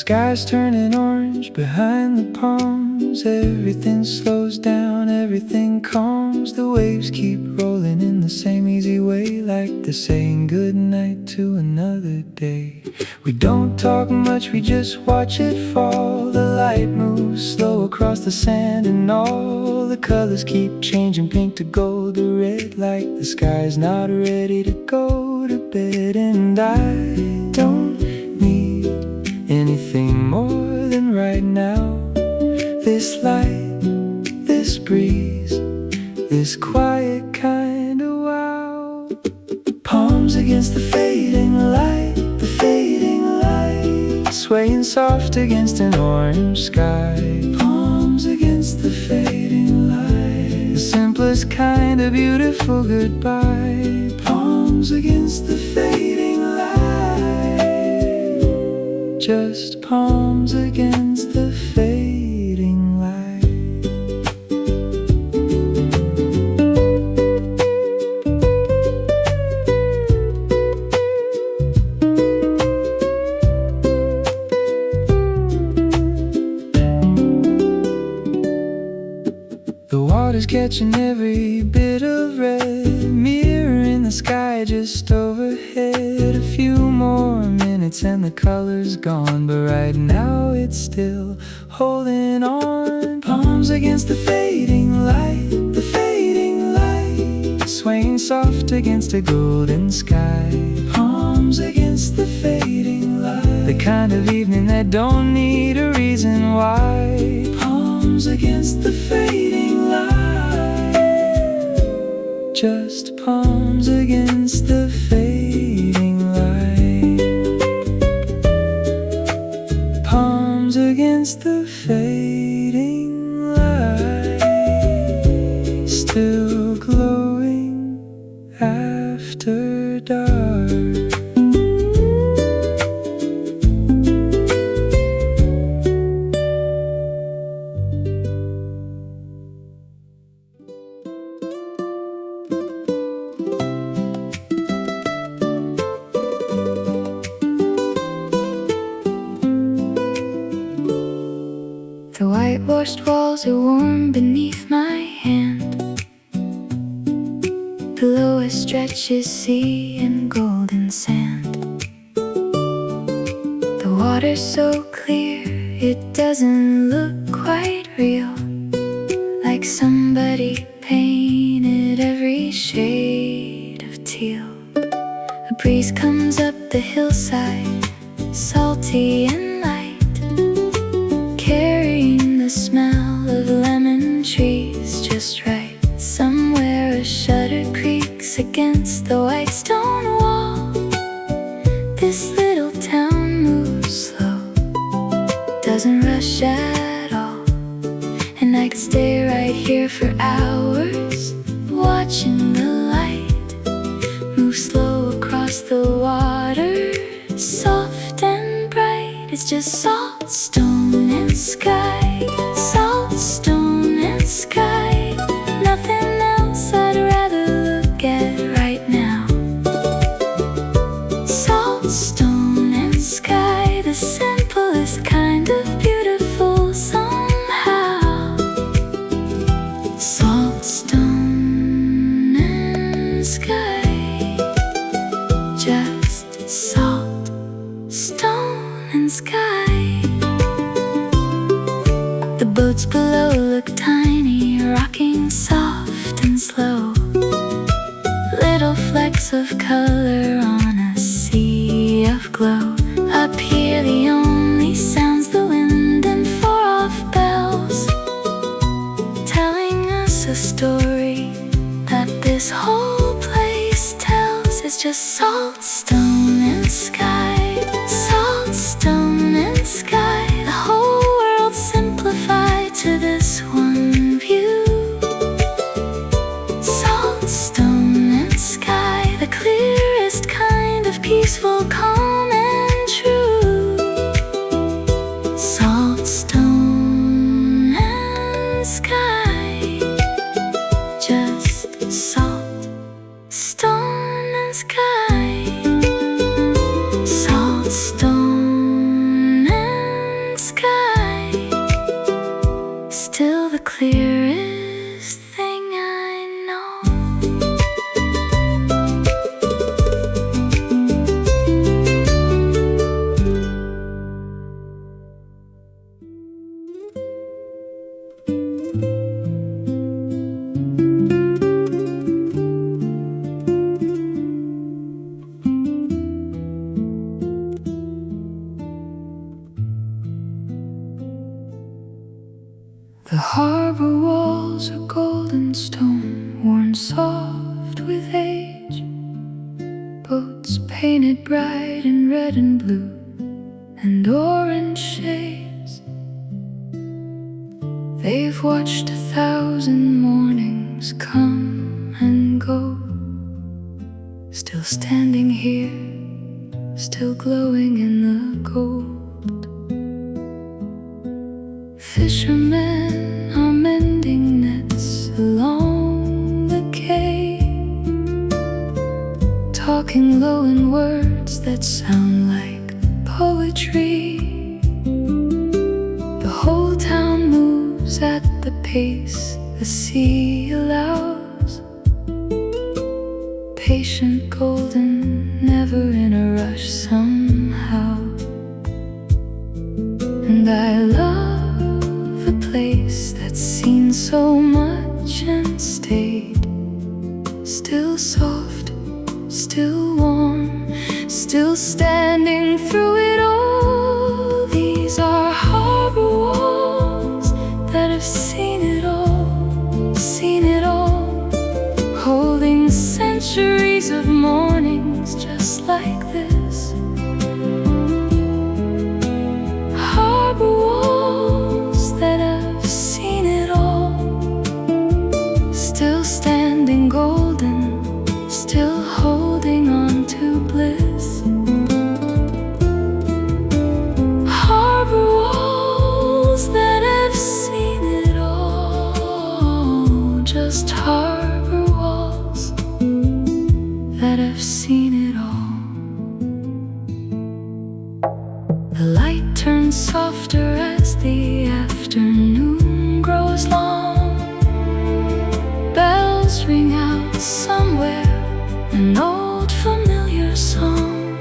sky's turning orange behind the palms. Everything slows down, everything calms. The waves keep rolling in the same easy way, like they're saying goodnight to another day. We don't talk much, we just watch it fall. The light moves slow across the sand, and all the colors keep changing, pink to gold to red, like the sky's not ready to go to bed. And I don't need anything more than right now. This light, this breeze, this quiet kind of wow. Palms against the fading light, the fading light, swaying soft against an orange sky. Palms against the fading light, the simplest kind of beautiful goodbye. Palms against the fading light, just palms against the fading light. The water's catching every bit of red, mirror in the sky just overhead. A few more minutes and the color's gone, but right now it's still holding on. Palms against the fading light, the fading light, swaying soft against a golden sky. Palms against the fading light, the kind of evening that don't need a reason why. Palms against the fading light, just palms against the fading light. Palms against the fading light, still glowing after dark. The whitewashed walls are warm beneath my hand. Below us stretches sea and golden sand. The water's so clear, it doesn't look quite real, like somebody painted every shade of teal. A breeze comes up the hillside, salty and light, carrying the smell of lemon trees just right. Somewhere a shutter creaks against the white stone wall. This little town moves slow, doesn't rush at all, and I could stay right here for hours, watching the light move slow across the water, soft and bright. It's just salt, stone and sky, salt, stone and sky. Nothing else I'd rather look at right now. Salt, stone and sky, the simplest kind of beautiful somehow. Salt, stone and sky, just salt, stone and sky. The boats below look tiny, rocking soft and slow, little flecks of color on a sea of glow. Up here the only sound's the wind and far-off bells, telling us a story that this whole place tells. It's just salt, stone and sky, salt, stone and sky. The whole world simplified to this one view. Salt, stone and sky, the clearest kind of peaceful, calm and true. Salt, stone and sky, just salt, stone and sky. Salt, stone and clearest thing I know. The harbor walls are golden stone, worn soft with age. Boats painted bright in red and blue and orange shades. They've watched 1,000 mornings come and go, still standing here, still glowing in the gold. Fishermen are mending nets along the quay, talking low in words that sound like poetry. The whole town moves at the pace the sea allows, patient, golden, never in a rush somehow. And I love a place that's seen so much and stayed still soft, still warm, still standing through it all. These are harbor walls that have seen it all, holding centuries of mornings just like this. Harbor walls that have seen it all, still standing golden, still holding on to bliss. Harbor walls that have seen it all, just harbor walls that have seen it all. The light turns softer as the afternoon grows long. Bells ring out somewhere, an old familiar song.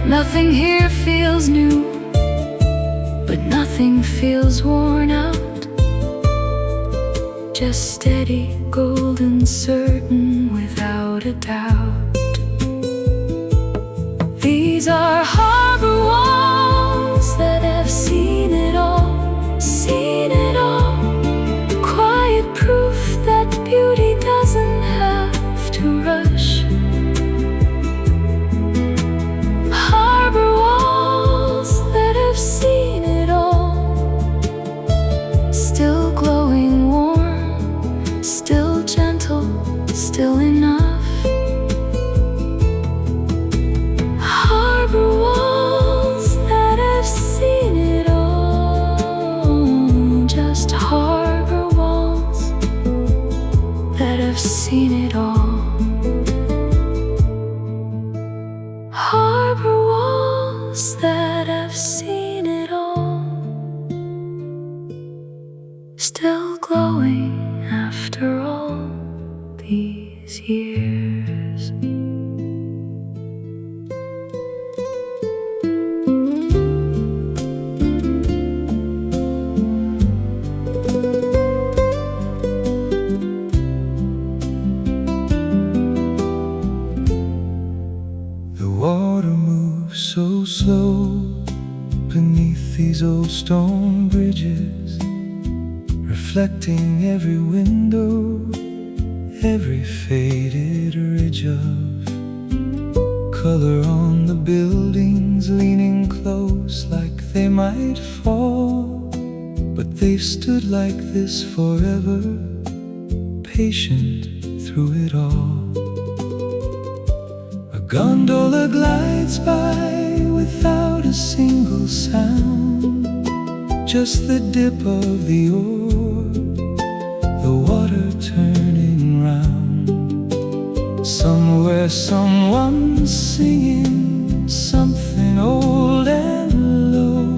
Nothing here feels new, but nothing feels worn out. Just steady, golden, certain, without a doubt. These are harbor walls that have seen it all, seen it all. Quiet proof that beauty doesn't have to rush. Harbor walls that have seen it all, still glowing warm, still gentle, still enough. Harbor walls that have seen it all, just harbor walls that have seen it all. Harbor walls that have seen it all, still glowing after all these years. The water moves so slow beneath these old stone bridges, reflecting every window, every faded ridge of color on the buildings, leaning close like they might fall. But they've stood like this forever, patient through it all. A gondola glides by without a single sound, just the dip of the oar, the water turning round. Somewhere someone's singing something old and low,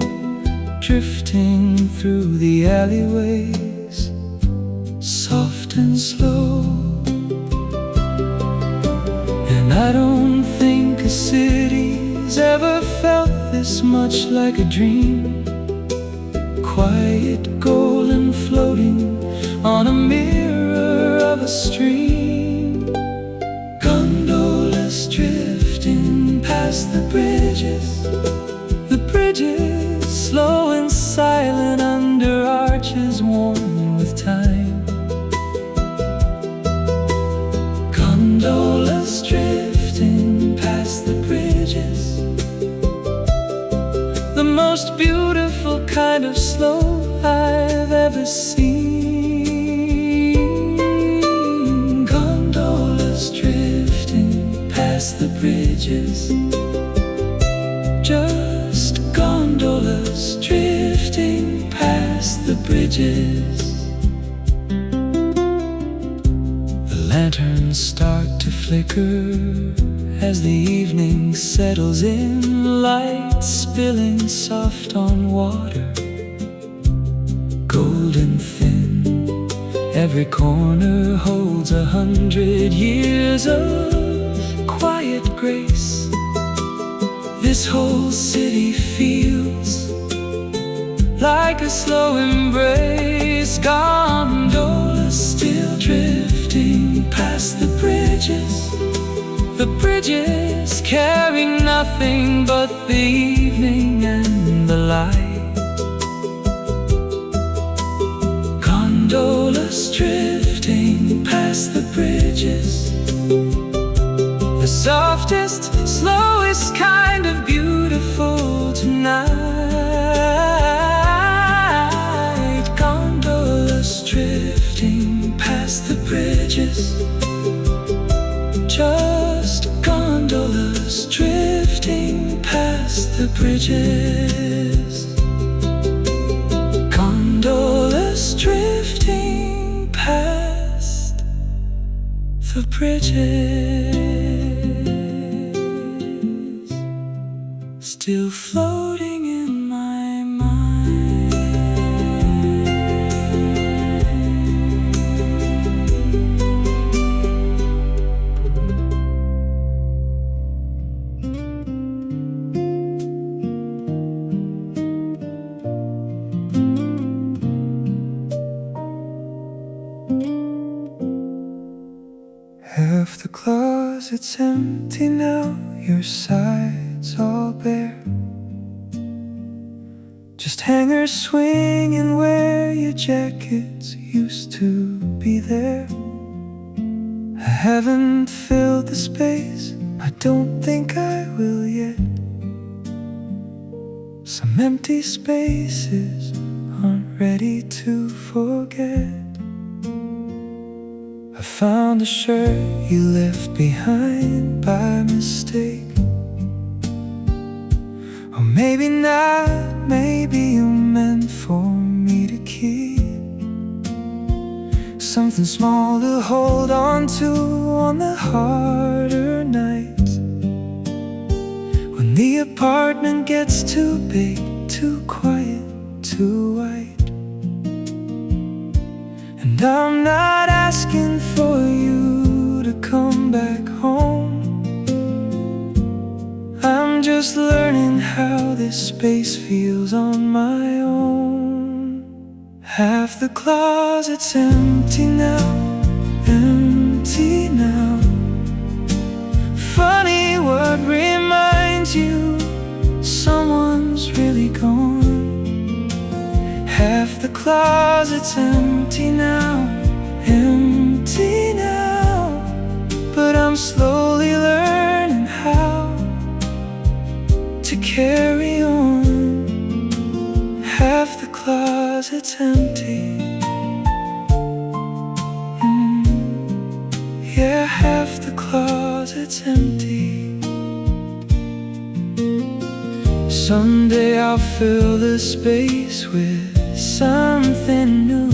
drifting through through the alleyways, soft and slow. And I don't think a city's ever felt this much like a dream. Quiet golden floating on a mirror of a stream. Gondolas drifting past the bridges, slow and silent under arches worn with time. Gondolas drifting past the bridges, the most beautiful kind of slow I've ever seen. Gondolas drifting past the bridges, just gondolas drifting past the bridges. The lanterns start to flicker as the evening settles in, light spilling soft on water, golden thin. Every corner holds 100 years of quiet grace. This whole city feels like a slow embrace. Gondolas still drifting past the bridges carrying nothing but the evening and the light. Gondolas drifting past the bridges, the softest, slowest kind of beautiful tonight. Gondolas drifting past the bridges, just gondolas drifting past the bridges. Gondolas drifting past the bridges, still floating in my mind. Half the closet's empty now, your sides all bare. Just hangers swinging where your jackets used to be there. I haven't filled the space, I don't think I will yet. Some empty spaces aren't ready to forget. I found a shirt you left behind by mistake. Or maybe not, maybe you meant for me to keep. Something small to hold on to on the harder nights, when the apartment gets too big, too quiet, too white. And I'm not asking for you to come back home. I'm just learning how this space feels on my own. Half the closet's empty now, empty now. Funny what reminds you someone's really gone. Half the closet's empty now, empty now. But I'm slowly learning how to carry on. Half the closet's empty. Yeah, half the closet's empty. Someday I'll fill the space with something new.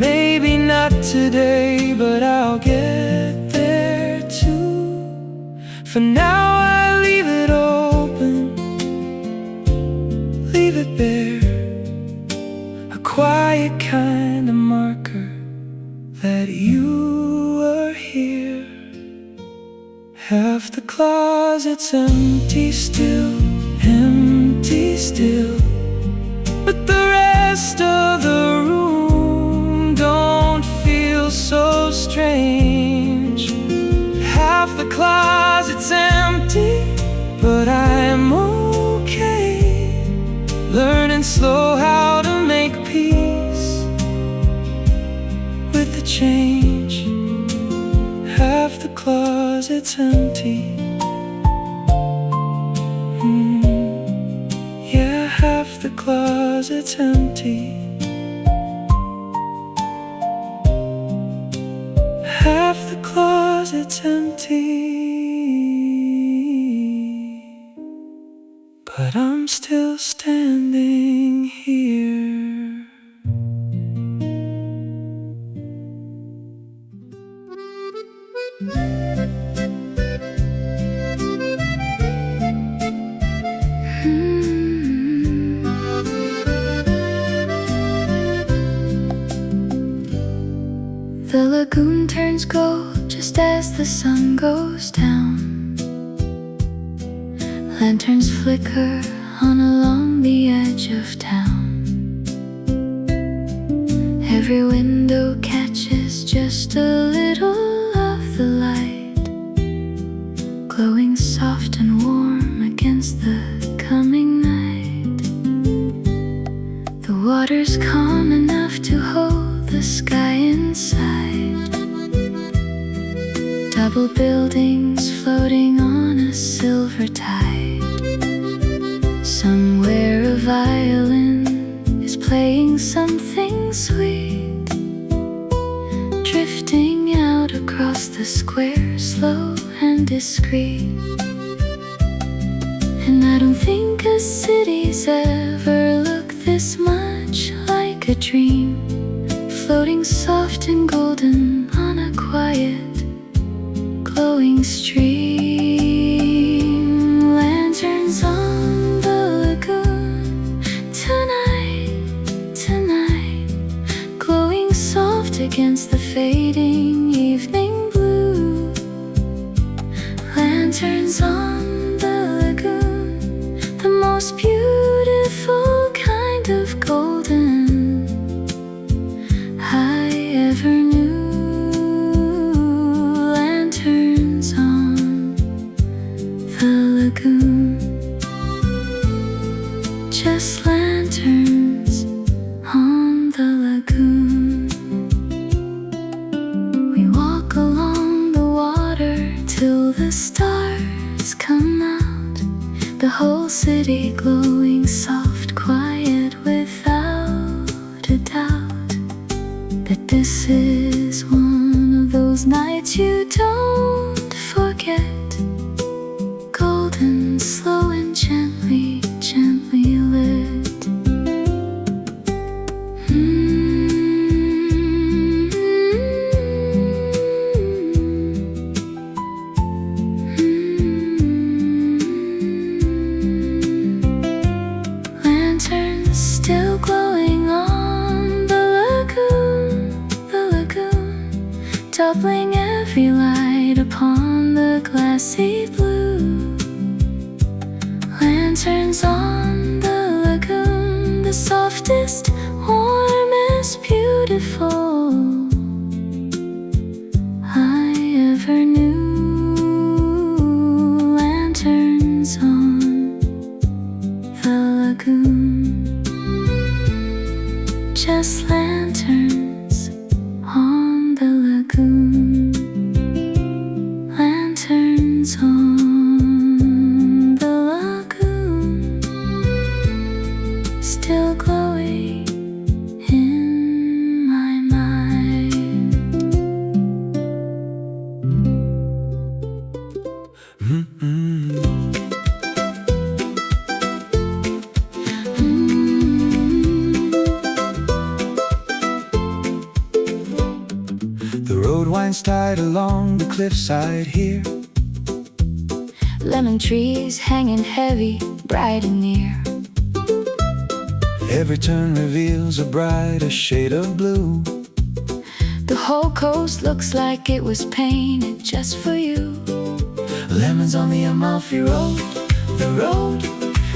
Maybe not today, but I'll get there too. For now I leave it open, leave it bare. quiet kind of marker that you were here. Half the closet's empty still, but the rest of the room don't feel so strange. Half the closet's empty, but I'm okay, learning slow how to make peace with the change. Half the closet's empty. Yeah, half the closet's empty. Half the closet's empty. But I'm still standing here. The lagoon turns gold just as the sun goes down. Lanterns flicker on along the edge of town. Every window catches just a little of the light, glowing soft and warm against the coming night. The water's calm enough to hold the sky inside. Double buildings floating on a silver tide. Somewhere a violin is playing something sweet, drifting out across the square, slow and discreet. And I don't think a city's ever looked this much like a dream, floating soft and golden on a quiet, glowing stream. Lanterns on the lagoon tonight, glowing soft against the fading evening blue. Lanterns on the lagoon, the most beautiful kind of golden I ever knew. Lanterns on the lagoon, just lanterns on the lagoon. We walk along the water till the stars come out, the whole city glowing soft, quiet, without a doubt that this is one of those nights you don't forget. Golden, slow and gently, gently lit. Lanterns still glowing on the lagoon, doubling every light upon the glassy blue. Lanterns on the lagoon, the softest, warmest, beautiful I ever knew. Lanterns on the lagoon, just lanterns on the lagoon. Lanterns on the lagoon, still glowing in my mind. The road winds tight along the cliffside here. Lemon trees hanging heavy, bright and near. Every turn reveals a brighter shade of blue. The whole coast looks like it was painted just for you. Lemons on the Amalfi road, the road,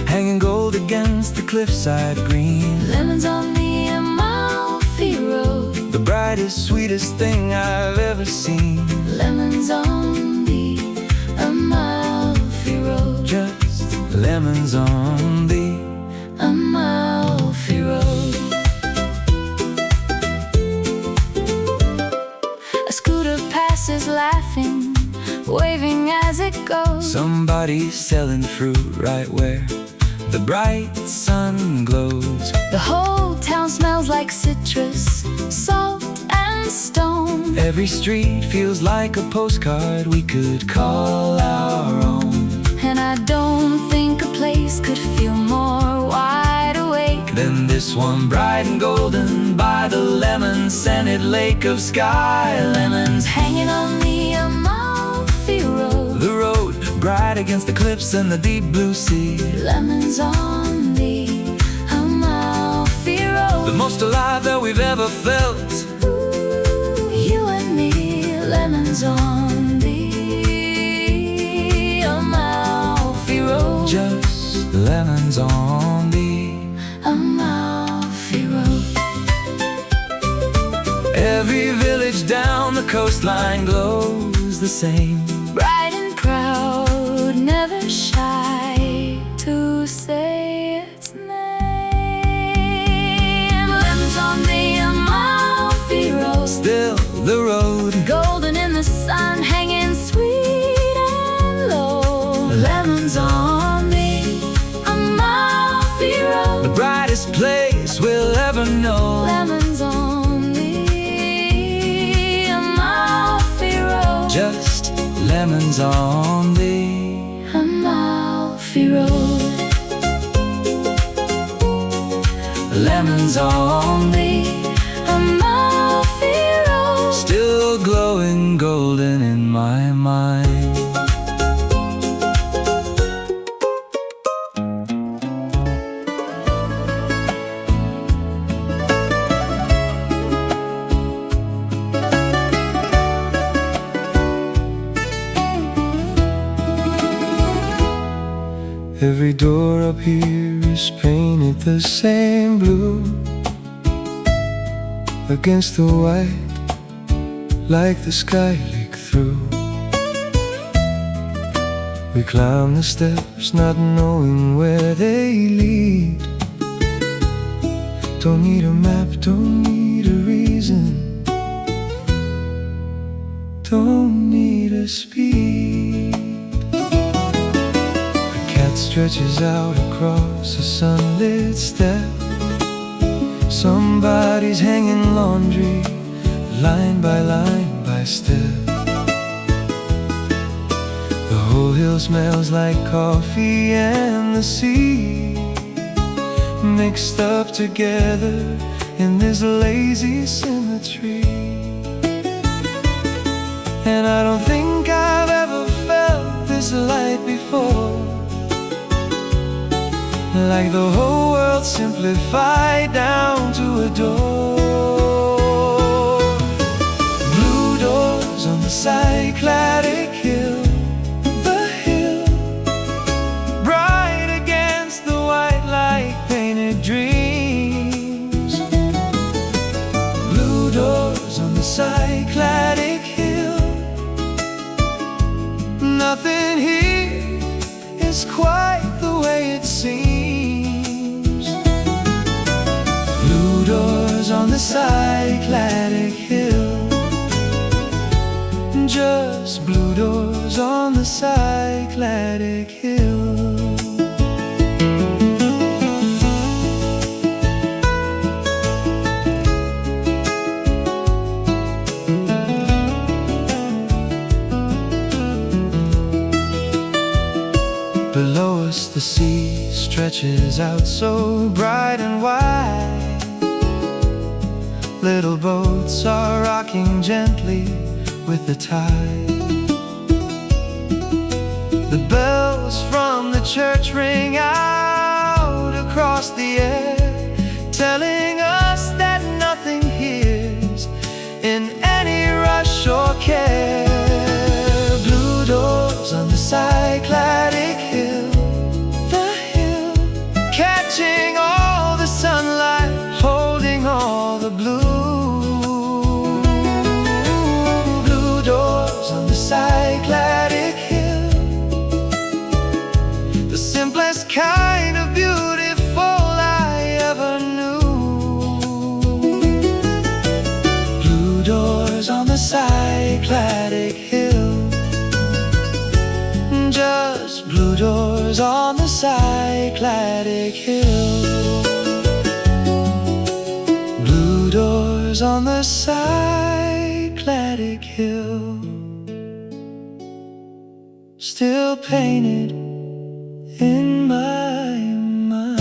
hanging gold against the cliffside green. Lemons on the Amalfi road, the brightest, sweetest thing I've ever seen. Lemons on the Amalfi road, just lemons on the Amalfi road. A scooter passes laughing, waving as it goes. Somebody's selling fruit right where the bright sun glows. The whole town smells like citrus, salt and stone. Every street feels like a postcard we could call our own. And I don't think a place could feel more wide awake than this one, bright and golden by the lemon-scented lake of sky. Lemons hanging on the Amalfi road, the road, bright against the cliffs and the deep blue sea. Lemons on the Amalfi road, the most alive that we've ever felt. Ooh, you and me, lemons on the Amalfi road, just lemons on the Amalfi road. Every village down the coastline glows the same, bright and proud, never shy to say its name. Lemons on the Amalfi road, still the road, golden in the sun, hanging sweet and low. Lemons on the Amalfi road, the brightest place we'll ever know. Lemons on the Amalfi road, just lemons on the Amalfi road. Lemons on the Amalfi road, still glowing golden in my mind. Every door up here is painted the same blue, against the white, like the sky leak through. We climb the steps not knowing where they lead. Don't need a map, don't need a reason, don't need a speed. Stretches out across a sunlit step. Somebody's hanging laundry, line by step. The whole hill smells like coffee and the sea, mixed up together in this lazy symmetry. And I don't think I've ever felt this light before, like the whole world simplified down to a door. Blue doors on the Cycladic hill, the hill, bright against the white like painted dreams. Blue doors on the Cycladic hill, nothing here is quite the way it seems. Blue doors on the Cycladic hill, just blue doors on the Cycladic hill. Below us the sea stretches out so bright and wide. Little boats are rocking gently with the tide. The bells from the church ring out across the air telling us that nothing here's in any rush or care. Blue doors on the Cycladic hill, the hill catching all the sunlight, holding all the blue. Blue doors on the Cycladic hill, the simplest kind of beautiful I ever knew. Blue doors on the Cycladic hill, just blue doors on the Cycladic hill. Blue doors on the Cycladic hill, still painted in my mind.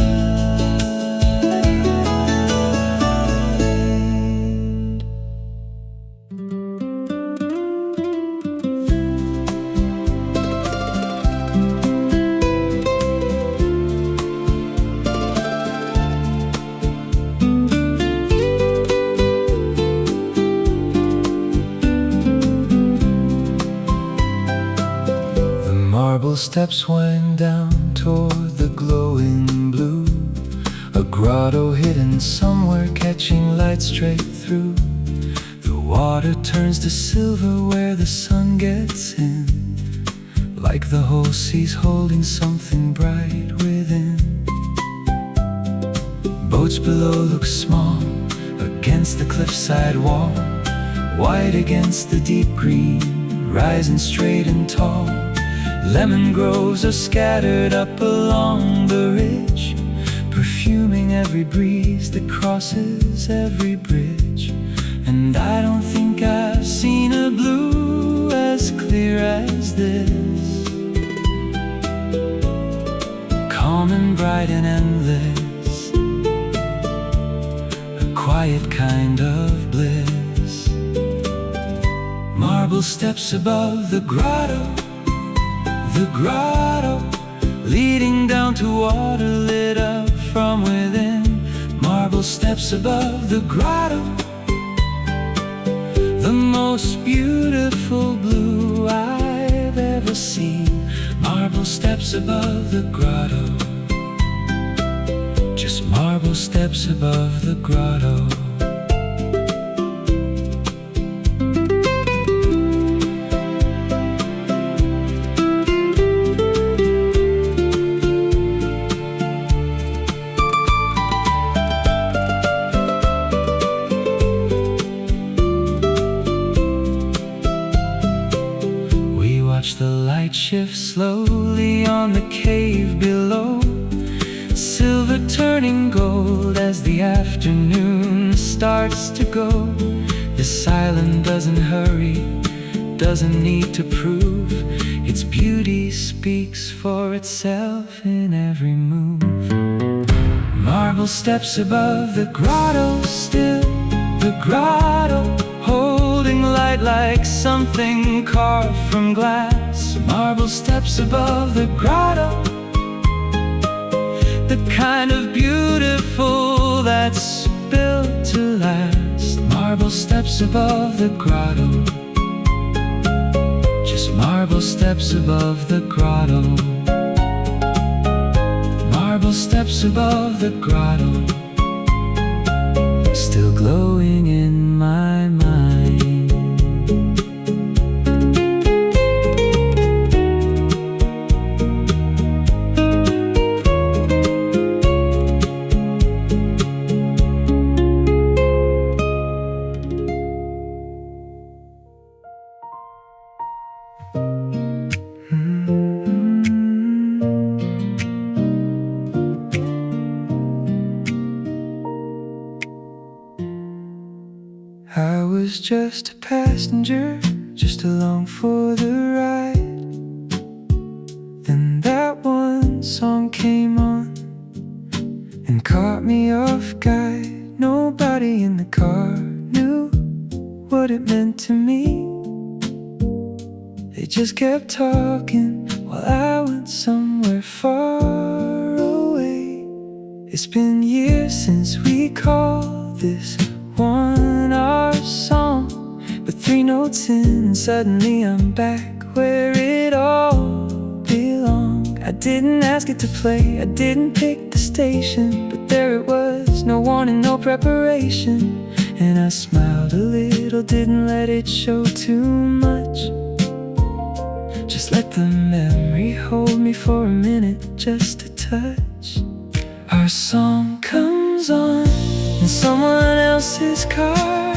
Marble steps wind down toward the glowing blue, a grotto hidden somewhere catching light straight through. The water turns to silver where the sun gets in, like the whole sea's holding something bright within. Boats below look small against the cliffside wall, white against the deep green, rising straight and tall. Lemon groves are scattered up along the ridge, perfuming every breeze that crosses every bridge. And I don't think I've seen a blue as clear as this, calm and bright and endless, a quiet kind of bliss. Marble steps above the grotto, the grotto, leading down to water lit up from within. Marble steps above the grotto, the most beautiful blue I've ever seen. Marble steps above the grotto, just marble steps above the grotto. The light shifts slowly on the cave below, silver turning gold as the afternoon starts to go. This island doesn't hurry, doesn't need to prove. Its beauty speaks for itself in every move. Marble steps above the grotto, still the grotto, holding light like something carved from glass. Marble steps above the grotto, the kind of beautiful that's built to last. Marble steps above the grotto, just marble steps above the grotto. Marble steps above the grotto, still glowing in my mind. I was just a passenger, just along for the ride. Then that one song came on and caught me off guard. Nobody in the car knew what it meant to me. They just kept talking while I went somewhere far away. It's been years since we called this one our song, but 3 notes in and suddenly I'm back where it all belonged. I didn't ask it to play, I didn't pick the station, but there it was, no warning, no preparation. And I smiled a little, didn't let it show too much. Just let the memory hold me for a minute, just a touch. Our song comes on in someone else's car,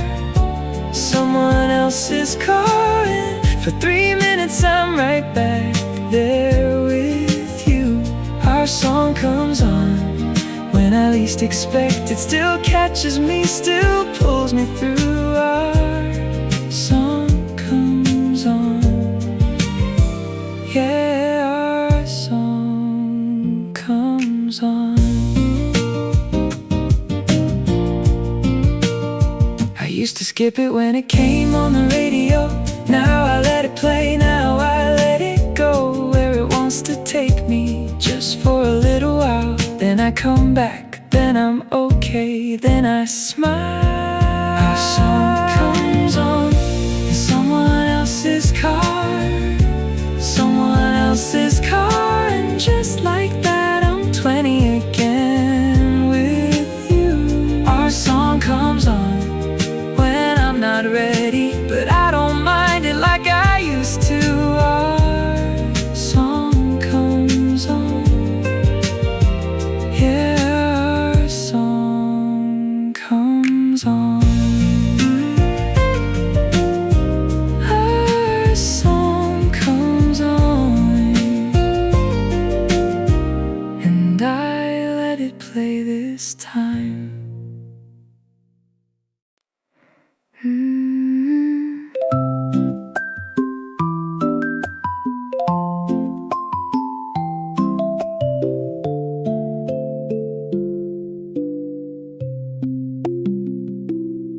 someone else's car, and for 3 minutes I'm right back there with you. Our song comes on when I least expect it, still catches me, still pulls me through. Our song comes on, yeah, our song comes on. I used to skip it when it came on the radio. Now I let it play, now I let it go where it wants to take me, just for a little while. Then I come back, then I'm okay, then I smile. Our song comes on in someone else's car, someone else's car, and just like that I'm 20 again with you. Our song comes on when I'm not ready, but I don't mind it like I used to. Our song comes on, yeah, our song comes on. Our song comes on, and I let it play this time.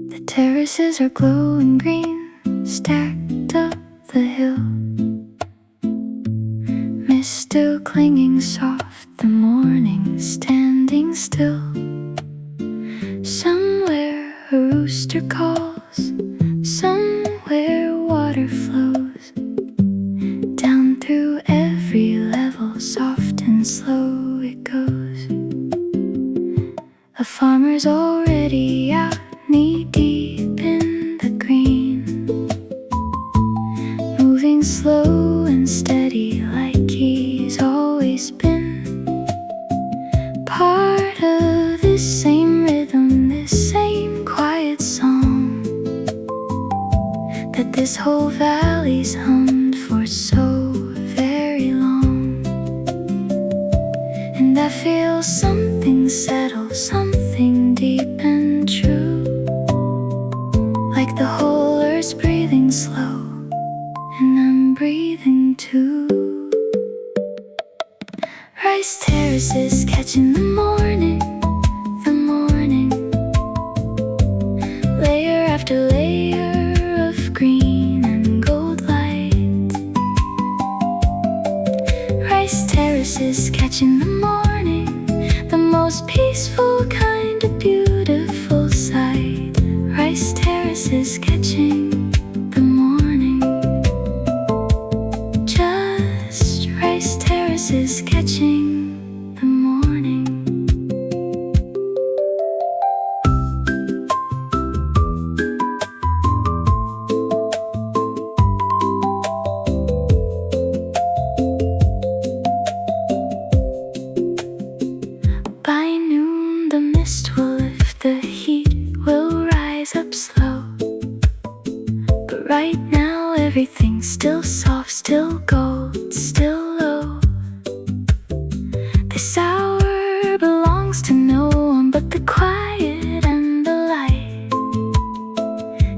The terraces are glowing green, stacked up the hill. Mist still clinging soft, the morning standing still. Somewhere a rooster calls, somewhere water flows down through every level, soft and slow it goes. A farmer's already out, knee deep in the green, moving slow and steady like he's always been. Part of this same rhythm, this same quiet song that this whole valley's hummed for so very long. And I feel something settle, something deep and true, like the whole earth's breathing slow, and I'm breathing too. Rice terraces catching the morning, layer after layer of green and gold light. Rice terraces catching the morning, the most peaceful kind of beautiful sight. Rice terraces catching the morning, just rice terraces catching the morning. By noon the mist will lift, the heat will rise up slow. But right now everything's still soft, still gold, still low. This hour belongs to no one but the quiet and the light,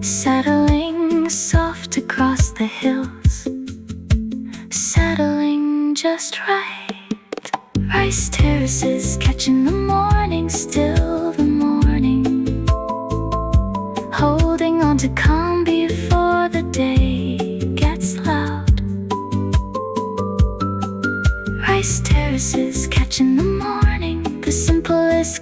settling soft across the hills, settling just right. Rice terraces catching the morning, still the morning, holding on to calm before the day gets loud. Rice terraces catching the morning, the simplest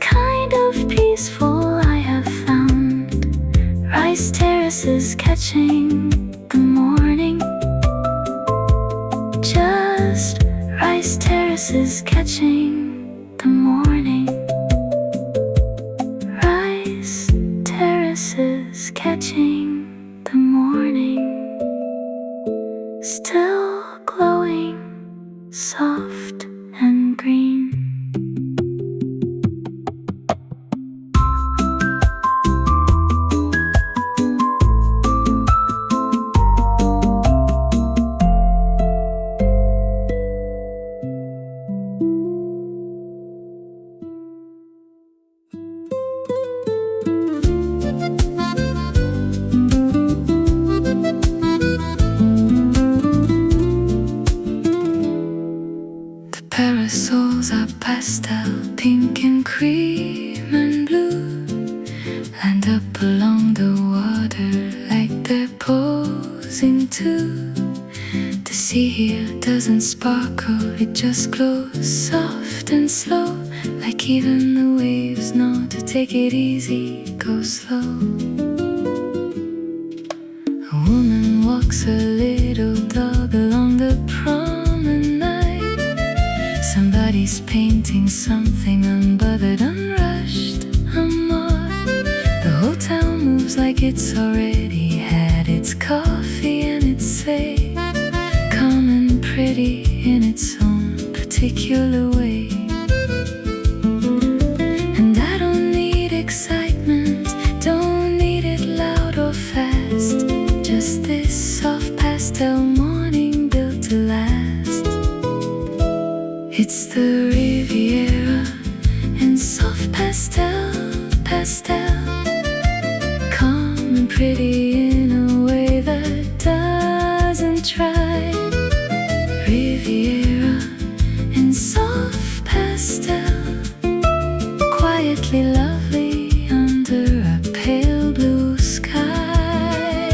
terraces catching the morning. Just rice terraces catching the morning. Rice terraces catching the morning. Still glowing, soft and green. Parasols are pastel, pink and cream and blue. Lined up along the water like they're posing too. The sea here doesn't sparkle, it just glows soft and slow. Like even the waves know to take it easy, go slow. A woman walks a little dog along the promenade. Somebody's painting something unbothered, unrushed, unmarked. The whole town moves like it's already had its coffee and its say, calm and pretty in its own particular way. And I don't need excitement, don't need it loud or fast. Just this soft pastel morning built to last. It's the Riviera in soft pastel, pastel. Calm and pretty in a way that doesn't try. Riviera in soft pastel. Quietly lovely under a pale blue sky.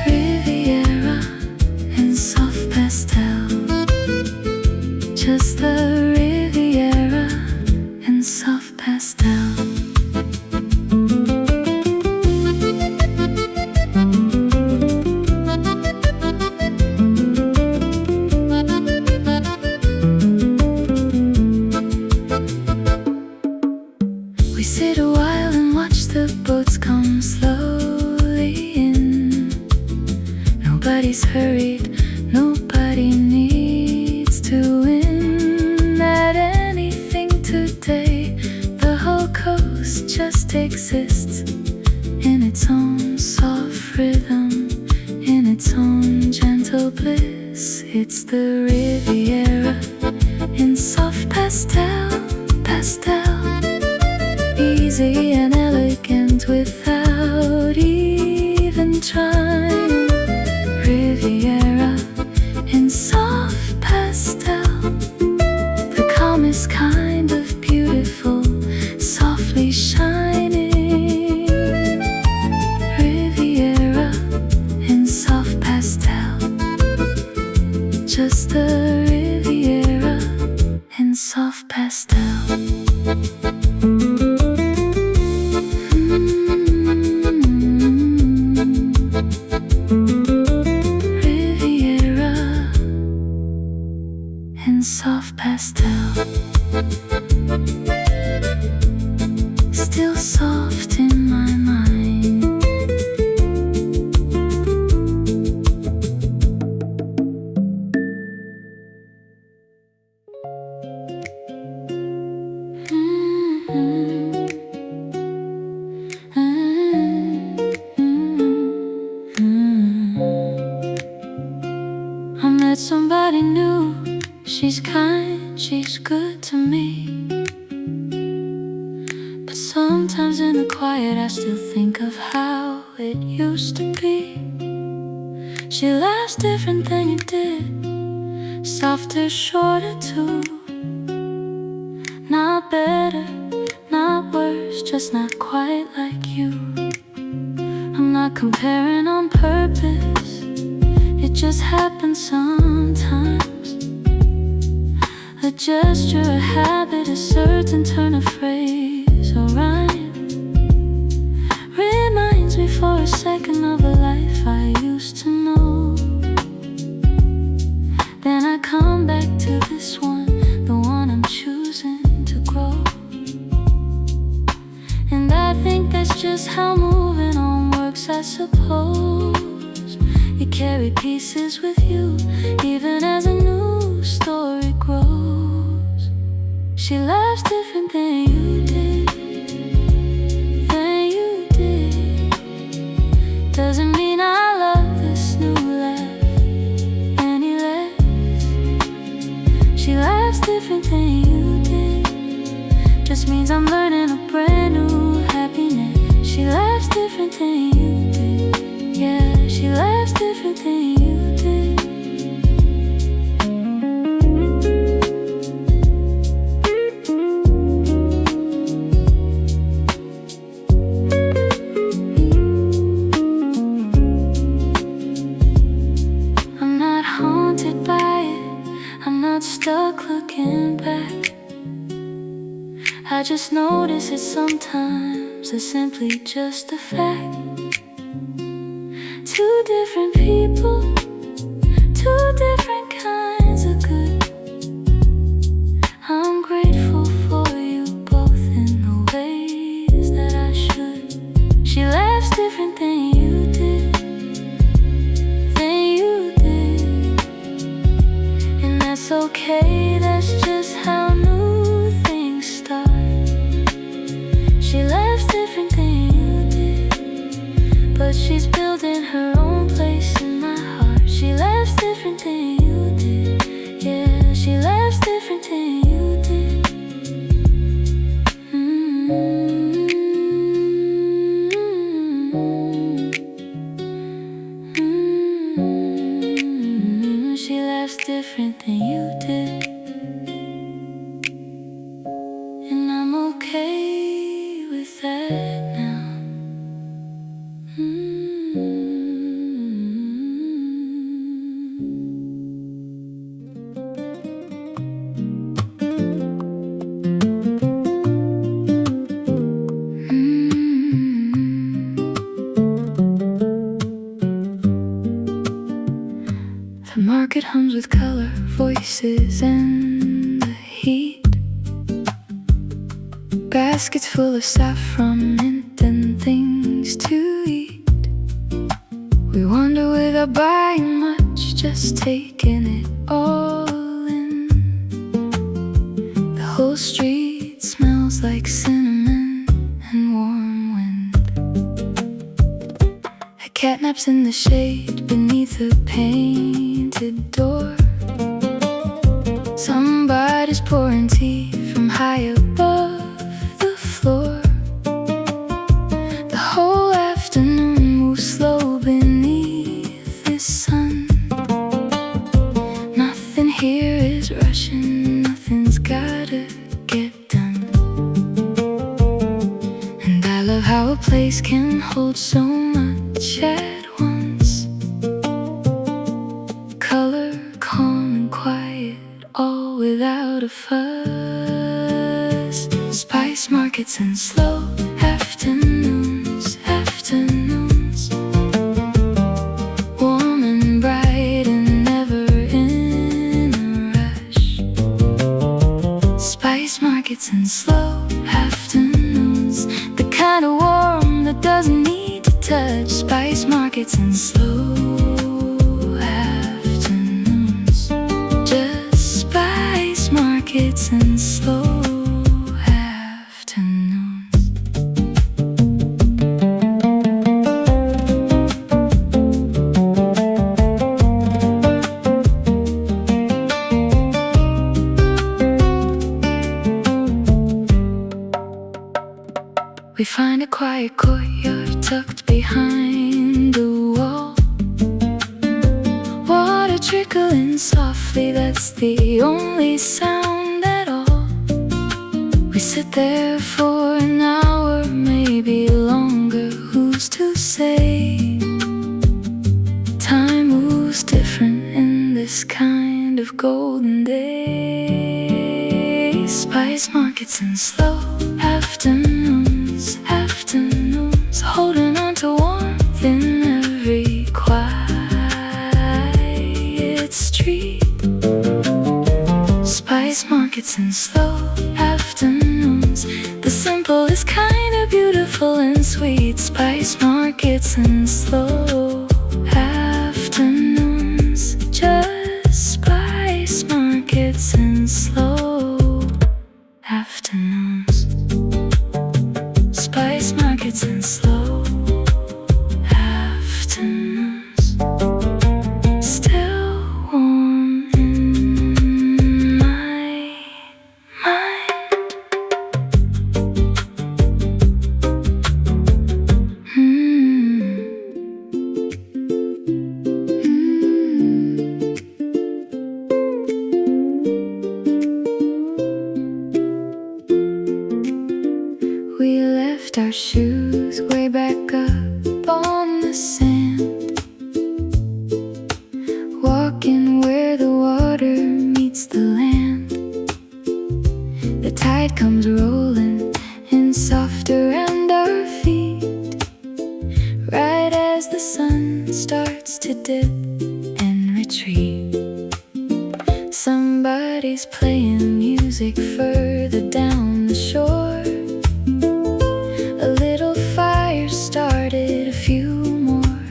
Riviera in soft pastel. Just the Riviera in soft pastel. We sit a while and watch the boats come slowly in. Nobody's hurried, nobody needs to win at anything today. The whole coast just exists in its own soft rhythm, in its own gentle bliss. It's the Riviera in soft pastel, pastel. Easy and elegant without even trying. Riviera in soft pastel. The calmest kind of beautiful, softly shining. Riviera in soft pastel. Just the Riviera in soft pastel. Riviera in soft pastel. Still soft in my mind. I met somebody new. She's kind, she's good to me. But sometimes in the quiet I still think of how it used to be. She laughs different than you did, softer, shorter too. Not better, not worse, just not quite like you. I'm not comparing on purpose, it just happens sometimes. A gesture, a habit, a certain turn of phrase or rhyme reminds me for a just how moving on works, I suppose. You carry pieces with you, even as a new story grows. She laughs different than you did, Doesn't mean I love this new laugh any less. She laughs different than you did, just means I'm learning a brand new happiness. She laughs different than you did, yeah, she laughs different than you did. I'm not haunted by it, I'm not stuck looking back. I just notice it sometimes, it's simply just a fact. Two different people, two different kinds of good. I'm grateful for you both in the ways that I should. She laughs different than you did, and that's okay, that's just how new things start. She laughs different than you did, but she's building her own place in my heart. She laughs different than you did, yeah, she laughs different than you did. She laughs different than you did, and I'm okay with that now. The market hums with color, voices, and the heat. Baskets full of saffron, mint, and things to eat. We wander without buying much, just taking it all in. The whole street smells like cinnamon and warm wind. A cat naps in the shade beneath a painted door. Somebody's pouring tea from high above the floor. The whole afternoon moves slow beneath the sun. Nothing here is rushing, nothing's gotta get done. And I love how a place can hold so much at once. Color, calm and quiet, all without a fuss. Spice markets and slow afternoons, afternoons. Warm and bright and never in a rush. Spice markets and slow afternoons, the kind of warm that doesn't need to touch. Spice markets and slow afternoons, just spice markets and slow afternoons. We find a quiet courtyard tucked behind the wall. Water trickling softly, that's the only sound at all. We sit there for an hour, maybe longer, who's to say? Time moves different in this kind of golden day. Spice markets and slow afternoons, afternoons, holding on to warmth in every quiet street. Spice markets and slow afternoons, the simple is kinda beautiful. beautiful and sweet, spice markets and slow afternoons. Just spice markets and slow afternoons. Spice markets and slow afternoons. Still warm in my mind. We left our shoes way back up on the sand, walking where the water meets the land. The tide comes rolling in soft around our feet, right as the sun starts to dip and retreat. Somebody's playing music further down the shore. A little fire started, a few more,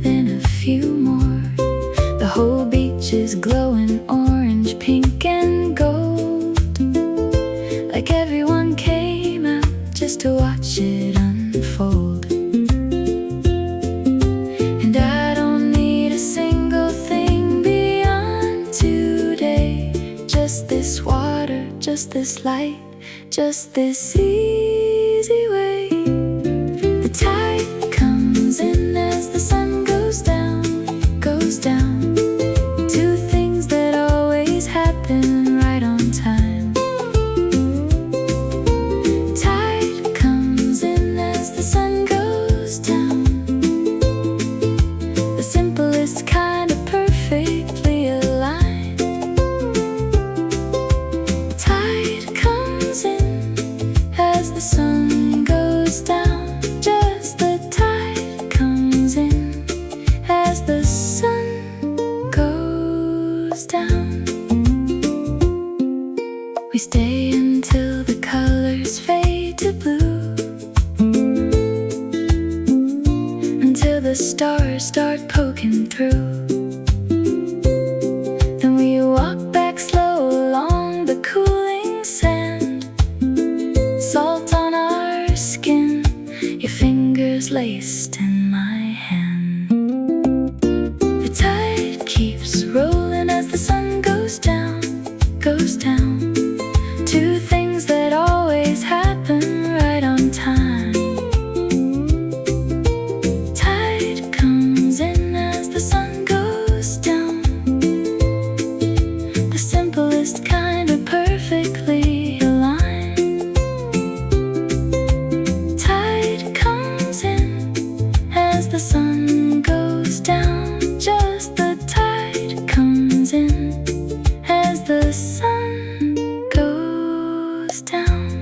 then a few more. The whole beach is glowing orange, pink and gold, like everyone came out just to watch it unfold. And I don't need a single thing beyond today. Just this water, just this light, just this easy way. The tide comes in as the sun goes down, goes down. Two things that always happen right on time. Tide comes in as the sun goes down. The simplest kind of perfectly aligned. Tide comes in as the sun goes down. Just the tide comes in as the sun goes down. We stay until the colors fade to blue, until the stars start poking through. Then we walk back slow along the cooling sand, salt on our skin, your fingers laced in my hand. The tide keeps rolling as the sun goes down, goes down. Two things that always happen right on time. Tide comes in as the sun goes down. The simplest kind of perfectly aligned. Tide comes in as the sun goes down. Just the tide comes in as the sun goes down.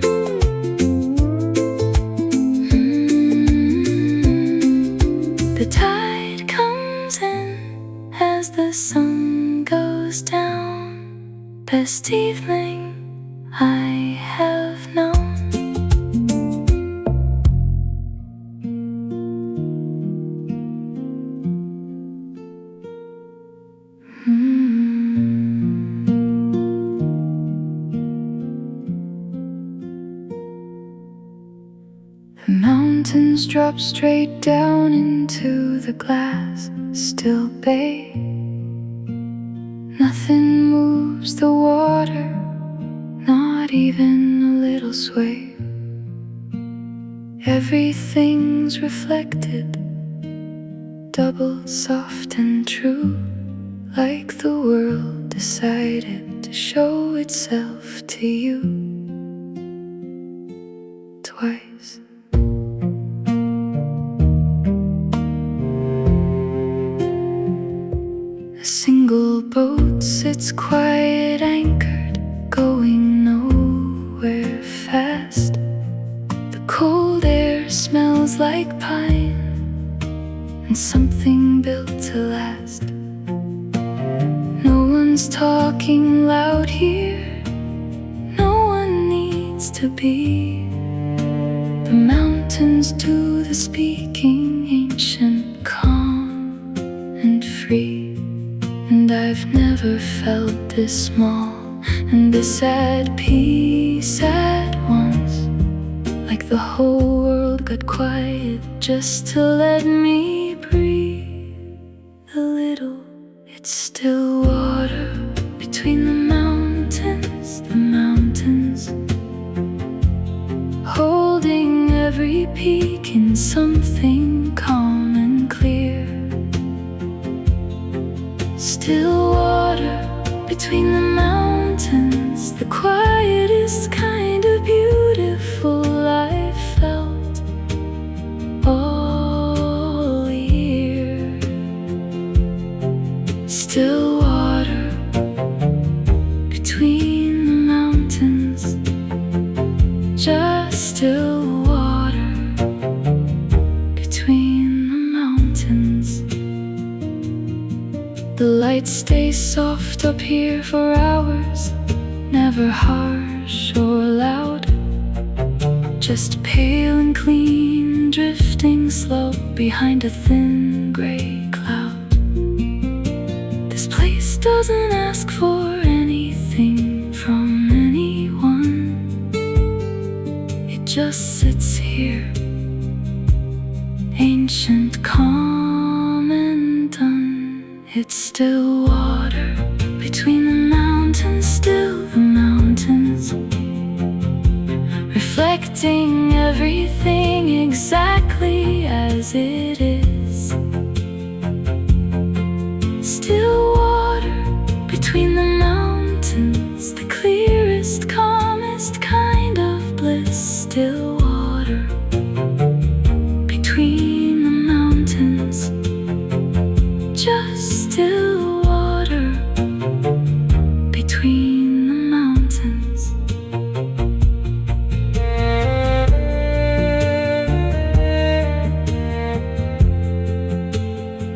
The tide comes in as the sun goes down. Best evening I have known. The mountains drop straight down into the glass, still bay. Nothing moves the water, not even a little sway. Everything's reflected, double soft and true, like the world decided to show itself to you twice. A single boat sits quiet, anchored, going nowhere fast. The cold air smells like pine and something built to last. No one's talking loud here, no one needs to be. The mountain mountains do the speaking, ancient, calm, and free. And I've never felt this small and this at peace at once, like the whole world got quiet just to let me breathe a little. It's still water between the mountains, holding every peak in something calm and clear. Still water between the mountains, the quietest kind of beautiful I've felt all year. Still water between the mountains, just still water between the mountains. The light stays soft up here for hours, never harsh or loud, just pale and clean, drifting slow behind a thin gray cloud. This place doesn't ask for anything from anyone, it just sits here, ancient, calm, and done. It's still water between the mountains, still the mountains, reflecting everything exactly as it is. Still water between the mountains, the clearest, calmest kind of bliss. Still water between the mountains, just still water between the mountains.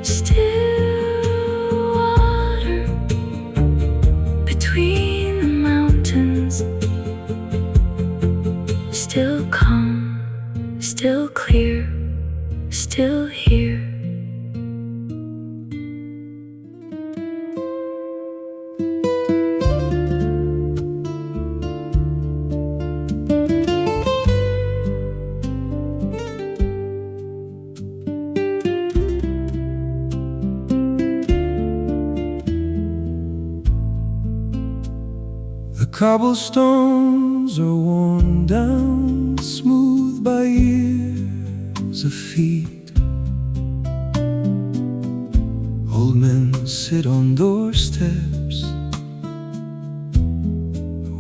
Still water between the mountains, still calm, still clear, still here. The cobblestones are worn down, smooth by years of feet. Old men sit on doorsteps,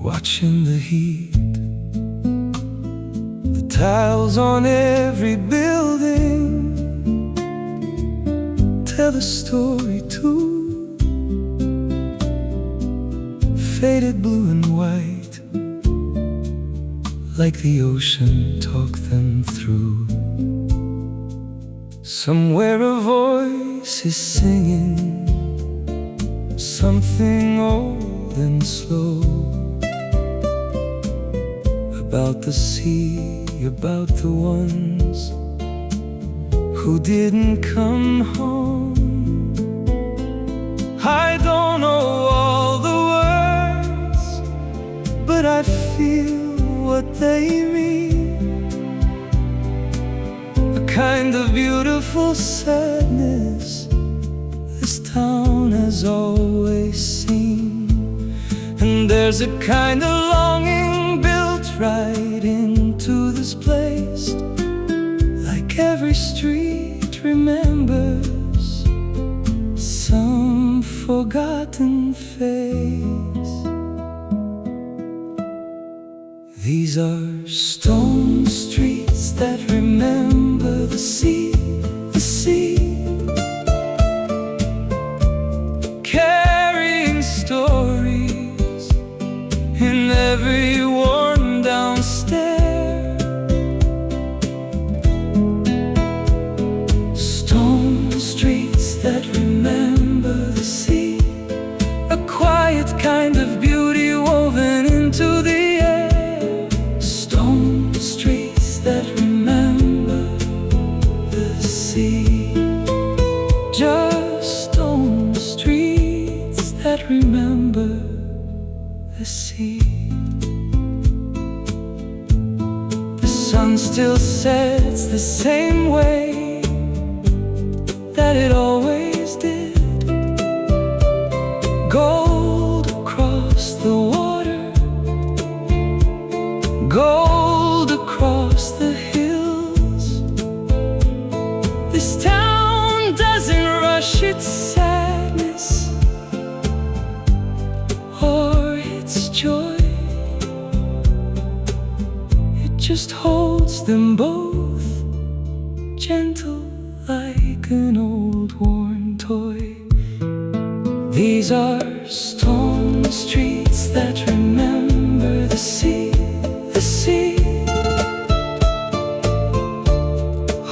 watching the heat. The tiles on every building tell a story too. Faded blue and white, like the ocean talk them through. Somewhere a voice is singing something old and slow, about the sea, about the ones who didn't come home. I don't know all the words, but I feel what they mean. A kind of beautiful sadness this town has always seen. And there's a kind of longing built right into this place, like every street remembers some forgotten face. These are stone streets that remember the sea, the sea, carrying stories in every worn down stair. Stone streets that remember the sea, a quiet kind of beauty woven into the air. Stone streets that remember same way that it always did. Gold across the water, gold across the hills. This town doesn't rush its sadness or its joy. It just holds them both, gentle like an old worn toy. These are stone streets that remember the sea, the sea.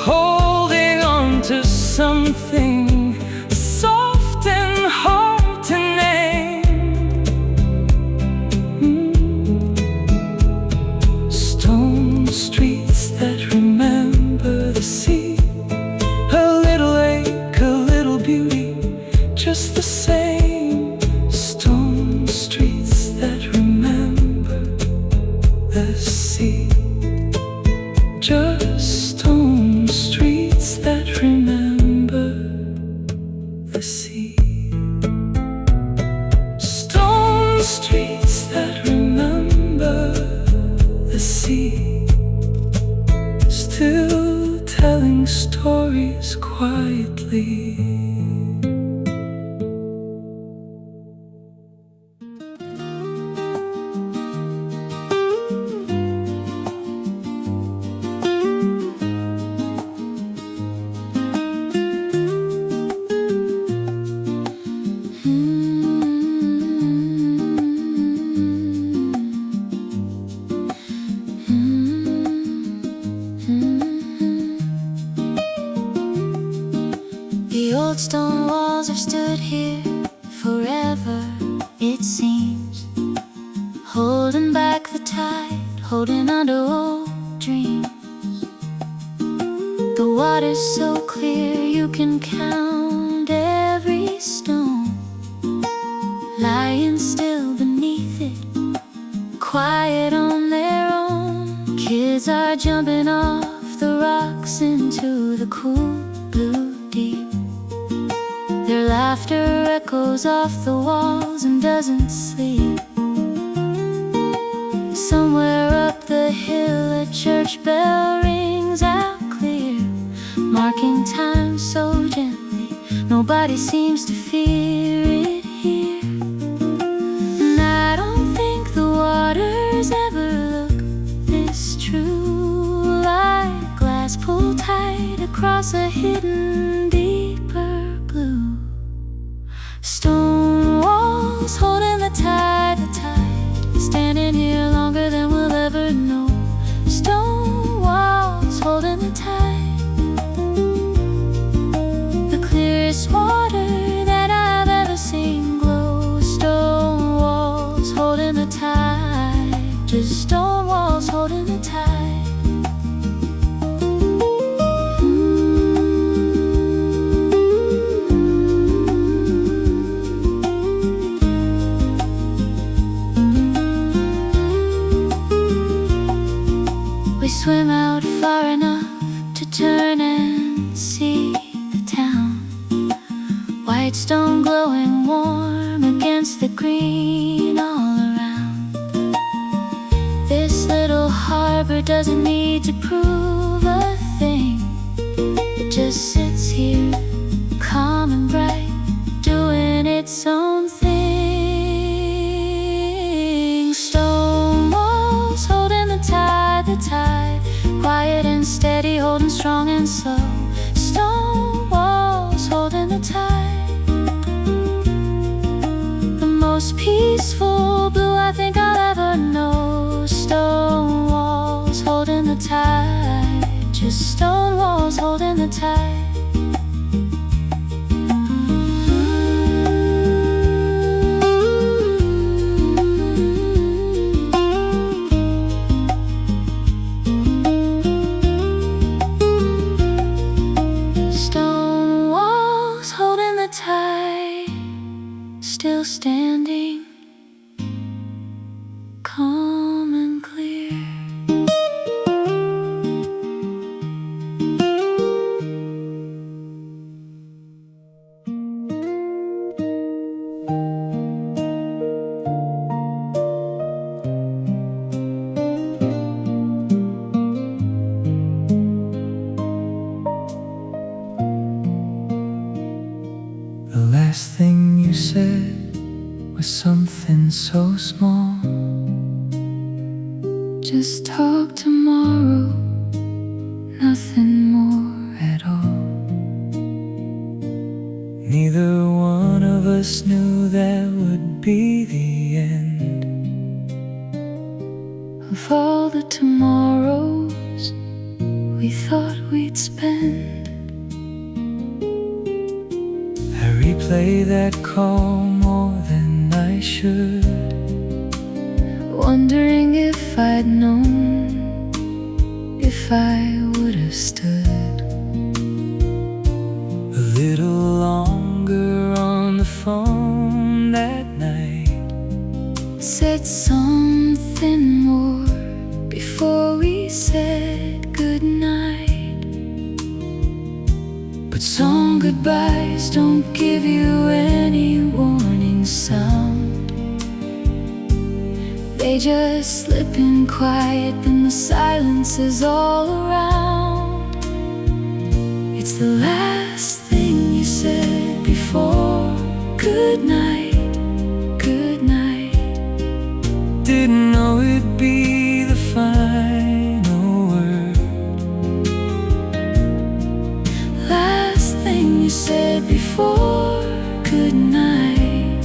Holding on to something soft and hard to name. Stone streets that remember the sea. A little ache, a little beauty, just the same. Stone streets that remember the sea. Just stone streets that remember the sea. Stone streets that remember the sea. Still telling stories quietly. The old stone walls have stood here forever, it seems, holding back the tide, holding onto old dreams. The water's so clear you can count every stone, lying still beneath it, quiet on their own. Kids are jumping off the rocks into the cool blue deep. Their laughter echoes off the walls and doesn't sleep. Somewhere up the hill a church bell rings out clear, marking time so gently, nobody seems to fear it here. And I don't think the waters ever look this true, like glass pulled tight across a hidden deeper blue. Stone walls holding the tide, standing here longer than we'll ever know. Stone walls holding the tide, the clearest water that I've ever seen glow. Stone walls holding the tide, just stone walls holding the tide. We swim out far enough to turn and see the town. White stone glowing warm against the green all around. This little harbor doesn't need to prove a thing. It just sits here, calm and bright, doing its own thing. Stone walls holding the tide, quiet and steady, holding strong and slow. Stone walls holding the tide, the most peaceful blue I think I'll ever know. Stone walls holding the tide, just stone walls holding the tide. Still standing, calm and clear. said was something so small. Just talk tomorrow, nothing more at all. Neither one of us knew that would be the end of all the tomorrows we thought we'd spend. I replay that call more than I should, wondering if I'd known, if I would have stood a little longer on the phone that night. Said something more before we said goodnight. But some goodbyes don't give you any warning sound. They just slip in quiet, then the silence is all around. It's the last thing you said before goodnight, goodnight. didn't know it'd be the final word. Last thing you said before goodnight.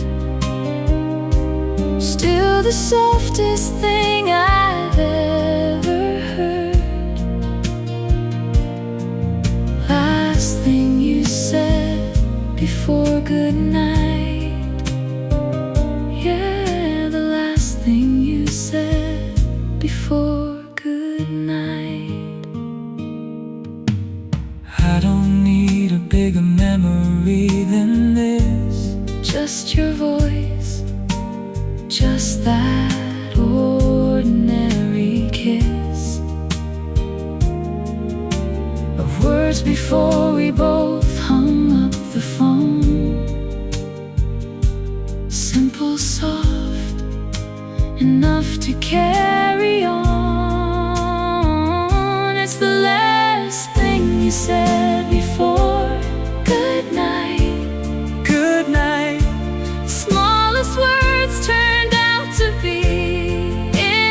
Still the softest thing I've ever heard. Last thing you said before goodnight. Yeah, the last thing you said before goodnight. I don't need a bigger memory than this. Just your voice, just that ordinary kiss of words before we both hung up the phone. Simple, soft, enough to carry on. It's the last thing you said before goodnight. Good night. Smallest words turned out to be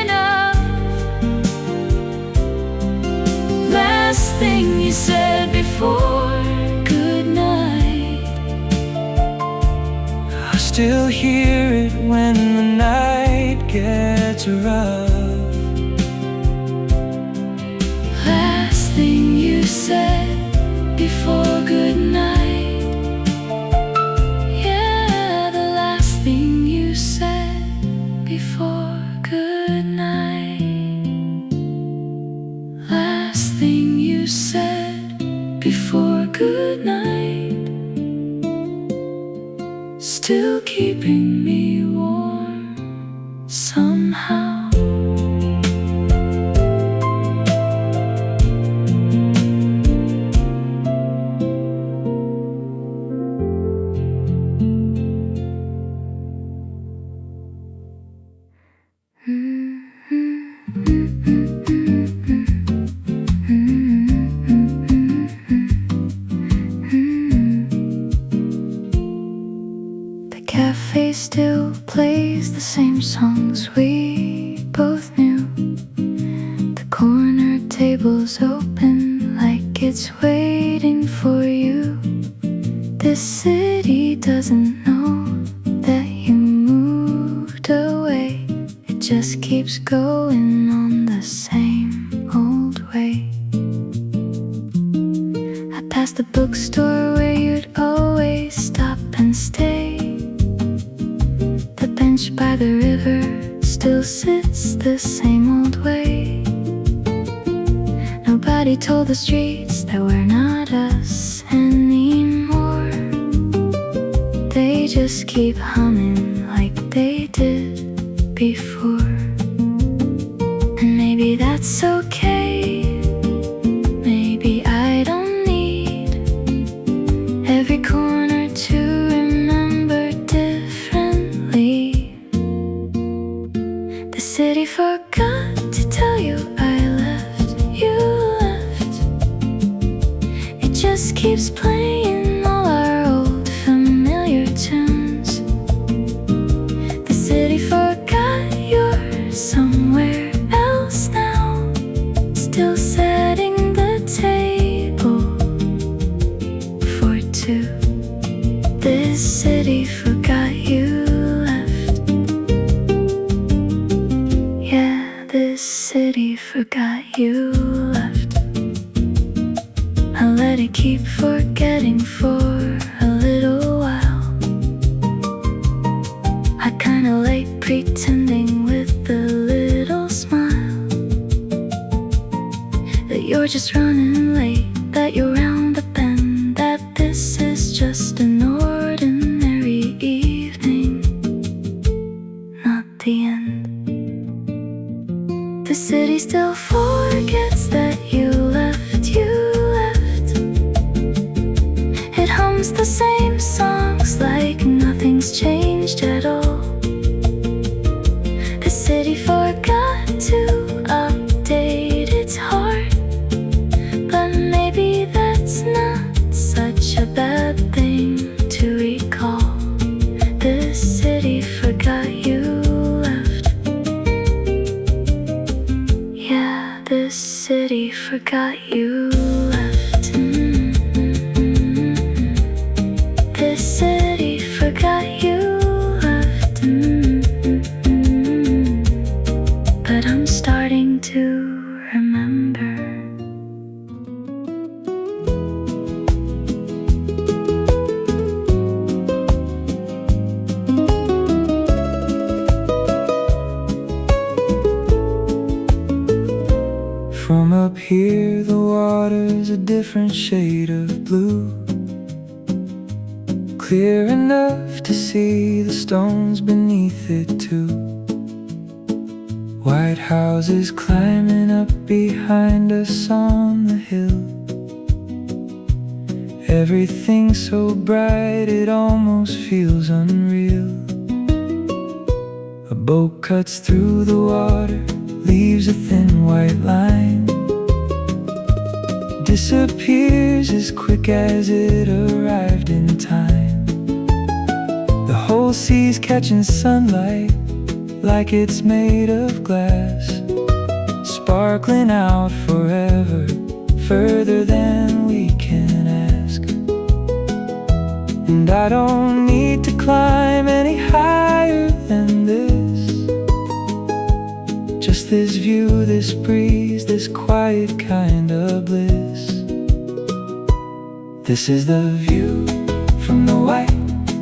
enough. Last thing you said before goodnight. I still hear it when the night gets rough. Last thing you said before goodnight. Yeah, the last thing you said before goodnight. Last thing you said before goodnight. Still keeping me warm somehow. The cafe still plays the same songs we both knew. The corner table's open like it's waiting for you. This city doesn't know that you moved away. It just keeps going on the same old way. I passed the bookstore where you'd always stop and stay. The bench by the river still sits the same old way. Nobody told the streets that we're not us anymore. They just keep humming like they did before. And maybe that's okay. Maybe I don't need every corner to remember differently. The city forgot to tell you I left, you left. It just keeps playing all our old familiar tunes. I let it keep forgetting for a little while. I kinda like pretending with a little smile that you're just running late, that you're round the bend, that this is just an ordinary evening, not the end. The city still forgets that you left, you left. It hums the same songs like nothing's changed at all. The city forgot to update its heart, but maybe that's not such a bad thing to recall. The city forgot you left. Yeah, the city forgot you left. The city forgot you left. But I'm starting to remember. From up here, the water's a different shade of blue, clear enough to see the stones beneath it too. White houses climbing up behind us on the hill. Everything so bright it almost feels unreal. A boat cuts through the water, leaves a thin white line, disappears as quick as it arrived in time. The whole sea's catching sunlight like it's made of glass, sparkling out forever, further than we can ask. And I don't need to climb any higher than this. Just this view, this breeze, this quiet kind of bliss. This is the view from the white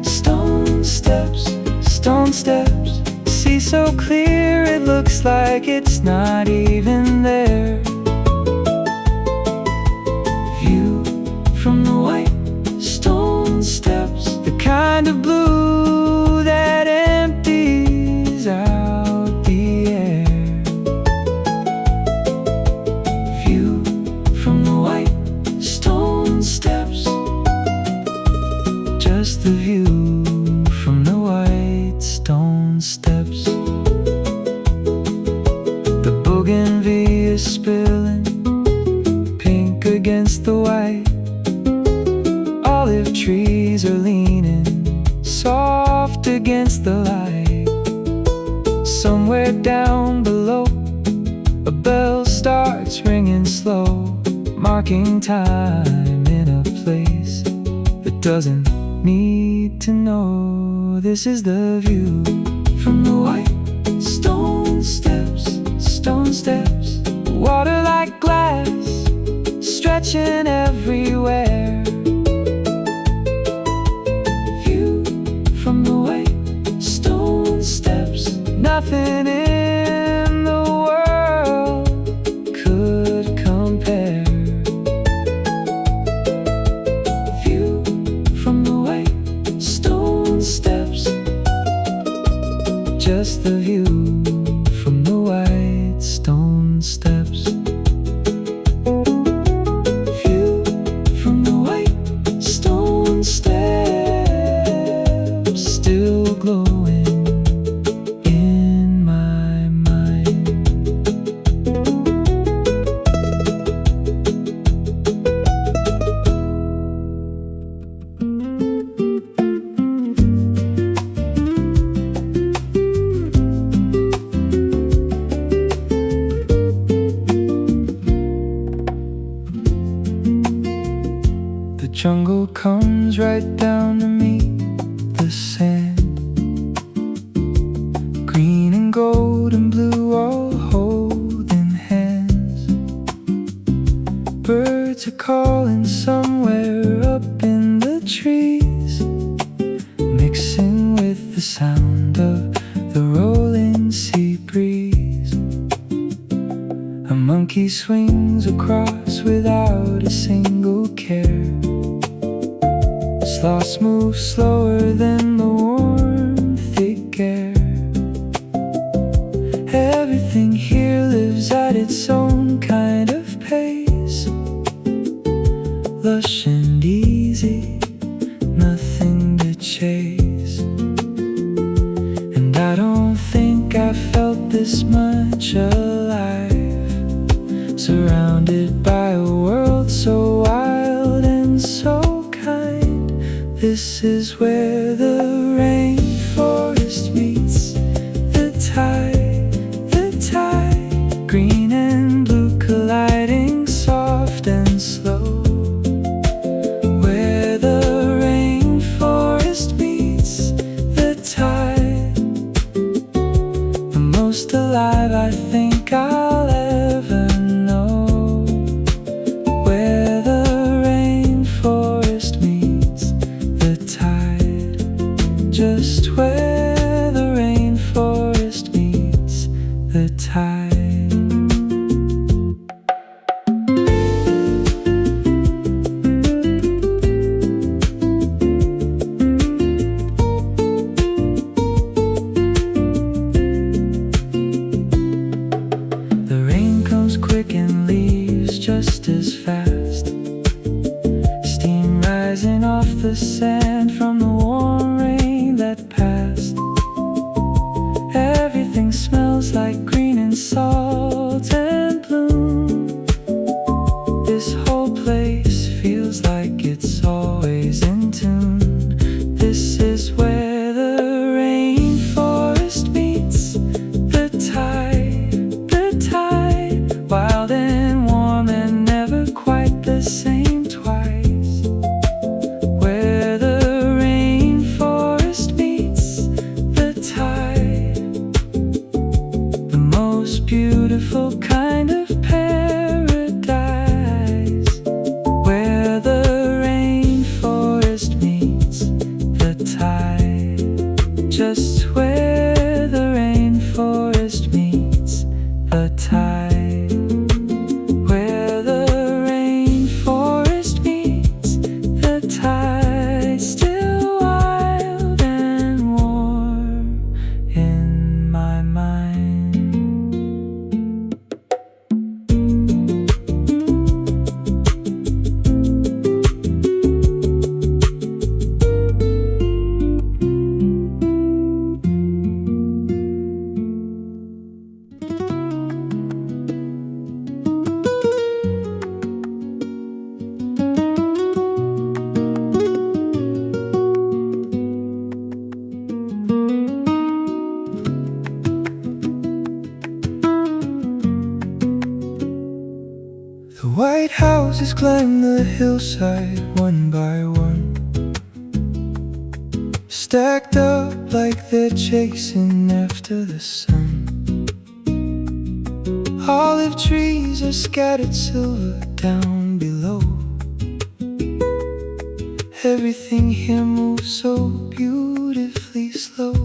stone steps, stone steps. See so clear it looks like it's not even there. View from the white stone steps, the kind of blue that empties out the air. View from the white stone steps, just the view from the white stone steps. The bougainvillea is spilling pink against the white. Olive trees are leaning soft against the light. Somewhere down below, a bell starts ringing slow, marking time in a place that doesn't need to know. This is the view from the white stone steps, stone steps. Water like glass, stretching everywhere. View from the white stone steps, nothing in the world could compare. View from the white stone steps, just the view from the white stone steps. View from the white stone steps, still glowing in my mind. The jungle comes right down to meet the sand. Green and gold and blue all holding hands. Birds are calling crawling somewhere up in the trees, mixing with the sound of the rolling sea breeze. A monkey swings across without a single care. Sloths move slower than the warm, thick air. Everything here lives at its own kind of pace, lush and easy, nothing to chase. And I don't think I felt this much alive, surrounded by a world so wild and so kind. This is where the rainforest meets the tide. Green and blue colliding, soft and slow. Where the rainforest meets the tide, the most alive I think I'll ever know. Where the rainforest meets the tide, just where the rainforest meets the tide. Quick and leaves just as fast, steam rising off the sand from the warm rain that passed. Everything smells like green and salt and bloom. This whole place feels like it's always in tune. This is where the rainforest meets the tide. Wild and warm and never quite the same twice. Where the rainforest meets the tide, the most beautiful kind of paradise. Where the rainforest meets the tide, just where the rainforest meets the tide. The white houses climb the hillside one by one, stacked up like they're chasing after the sun. Olive trees are scattered silver down below. Everything here moves so beautifully slow.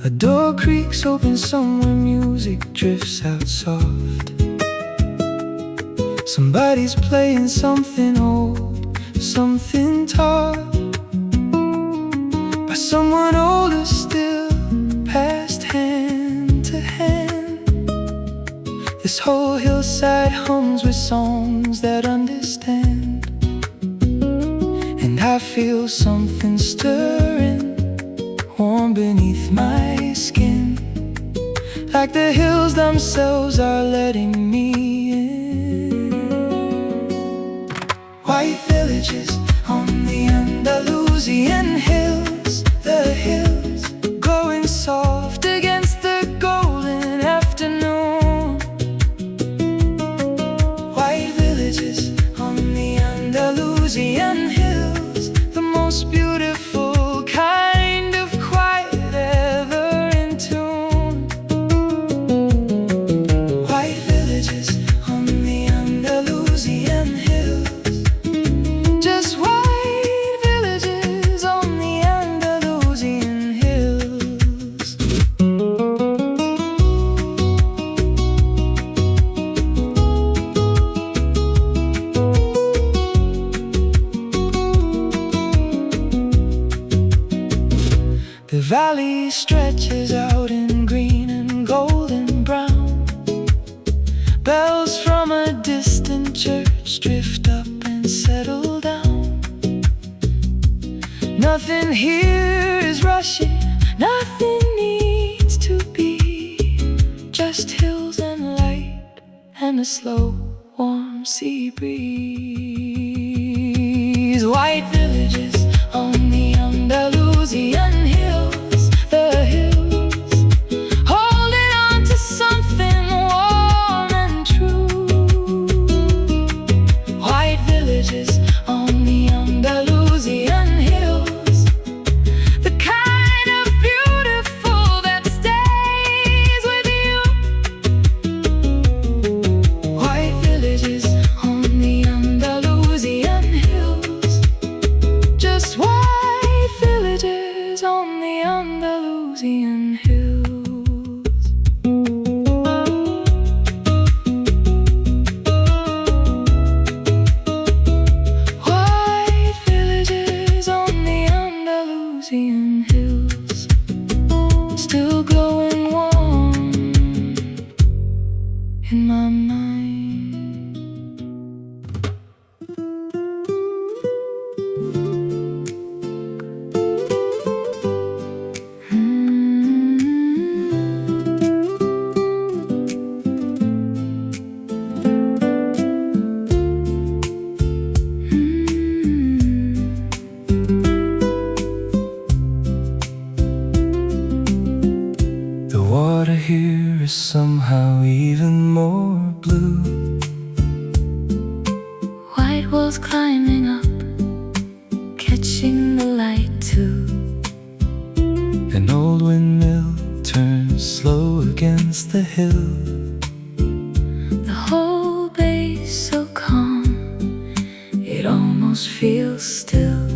A door creaks open somewhere, music drifts out soft. Somebody's playing something old, something taught by someone older still, passed hand to hand. This whole hillside hums with songs that understand. And I feel something stirring, warm beneath my skin, like the hills themselves are letting me in. White villages on the Andalusian hills, the hills glowing soft against the golden afternoon. White villages on the Andalusian hills, the most beautiful kind of quiet ever in tune. White villages on the Andalusian valley stretches out in green and golden brown. Bells from a distant church drift up and settle down. Nothing here is rushing, nothing needs to be. Just hills and light and a slow, warm sea breeze. White villages on the Andalusian hills, the hills holding on to something warm and true. White villages on the Andalusian hills, the kind of beautiful that stays with you. White villages on the Andalusian hills, just white villages on the Andalusian hills. White villages on the Andalusian hills, still glowing warm in my mind. The water here is somehow even more blue. White walls climbing up, catching the light too. An old windmill turns slow against the hill. The whole bay's so calm, it almost feels still.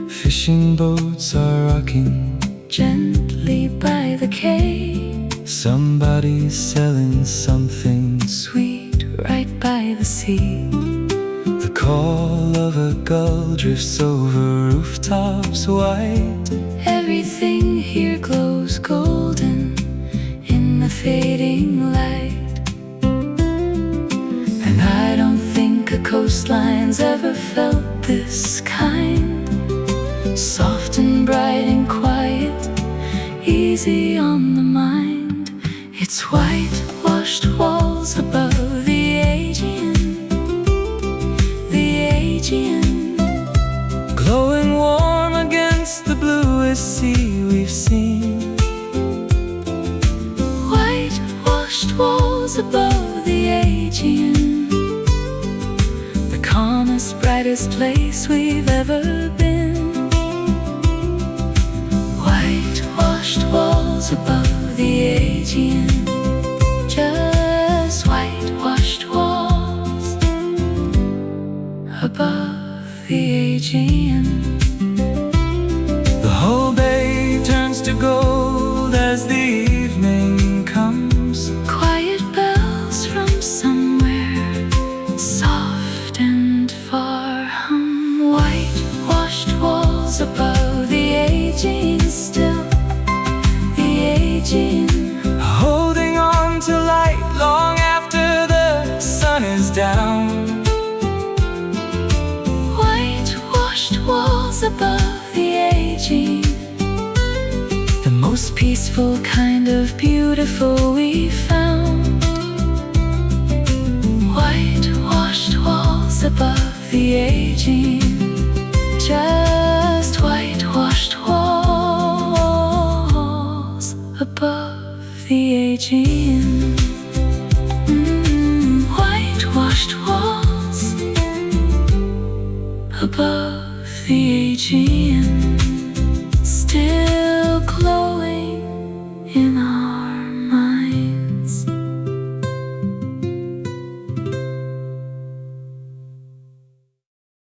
Fishing boats are rocking gently by the quay. Somebody's selling something sweet right by the sea. The call of a gull drifts over rooftops white. Everything here glows golden in the fading light. And I don't think a coastline's ever felt this kind. Soft and bright and quiet, easy on the mind. It's whitewashed walls above the Aegean, glowing warm against the bluest sea we've seen. Whitewashed walls above the Aegean, the calmest, brightest place we've ever been. Whitewashed walls above the Aegean, just whitewashed walls above the Aegean. The whole bay turns to gold as the evening comes. Quiet bells from somewhere, soft and far hum. Whitewashed walls above the Aegean, still the Aegean, holding on to light long after the sun is down. Whitewashed walls above the Aegean, the most peaceful kind of beautiful we found. Whitewashed walls above the Aegean, just whitewashed walls above the Aegean. Whitewashed walls above the Aegean, still glowing in our